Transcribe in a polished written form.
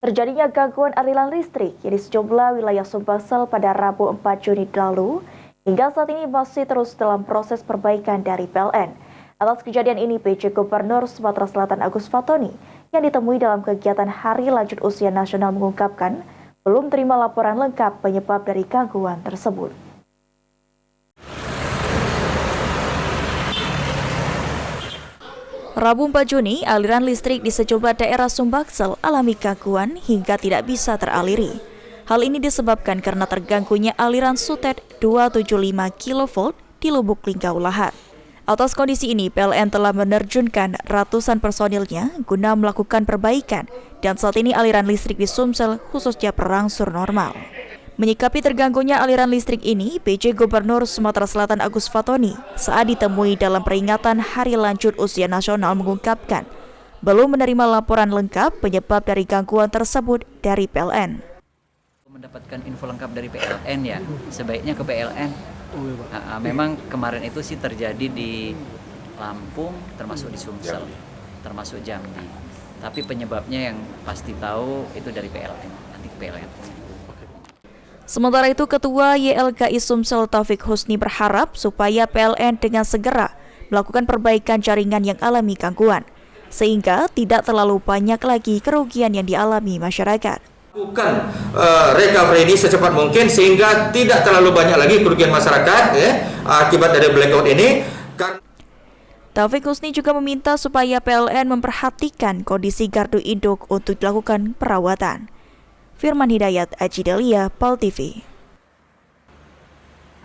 Terjadinya gangguan aliran listrik di sejumlah wilayah Sumbaksel pada Rabu 4 Juni lalu, hingga saat ini masih terus dalam proses perbaikan dari PLN. Atas kejadian ini, PJ Gubernur Sumatera Selatan Agus Fatoni yang ditemui dalam kegiatan Hari Lanjut Usia Nasional mengungkapkan belum terima laporan lengkap penyebab dari gangguan tersebut. Rabu 4 Juni, aliran listrik di sejumlah daerah Sumbaksel alami gangguan hingga tidak bisa teraliri. Hal ini disebabkan karena terganggunya aliran sutet 275 kV di Lubuk Linggau Lahat. Atas kondisi ini, PLN telah menerjunkan ratusan personilnya guna melakukan perbaikan dan saat ini aliran listrik di Sumsel khususnya berangsur normal. Menyikapi terganggunya aliran listrik ini, PJ Gubernur Sumatera Selatan Agus Fatoni saat ditemui dalam peringatan Hari Lanjut Usia Nasional mengungkapkan belum menerima laporan lengkap penyebab dari gangguan tersebut dari PLN. Mendapatkan info lengkap dari PLN ya, sebaiknya ke PLN. Memang kemarin itu sih terjadi di Lampung, termasuk di Sumsel, termasuk Jambi. Tapi penyebabnya yang pasti tahu itu dari PLN, nanti PLN. Sementara itu, Ketua YLKI Sumsel Taufik Husni berharap supaya PLN dengan segera melakukan perbaikan jaringan yang alami gangguan, sehingga tidak terlalu banyak lagi kerugian yang dialami masyarakat. Lakukan recovery ini secepat mungkin sehingga tidak terlalu banyak lagi kerugian masyarakat akibat dari blackout ini. Taufik Husni juga meminta supaya PLN memperhatikan kondisi gardu induk untuk dilakukan perawatan. Firman Hidayat, Aji Delia, PAL TV.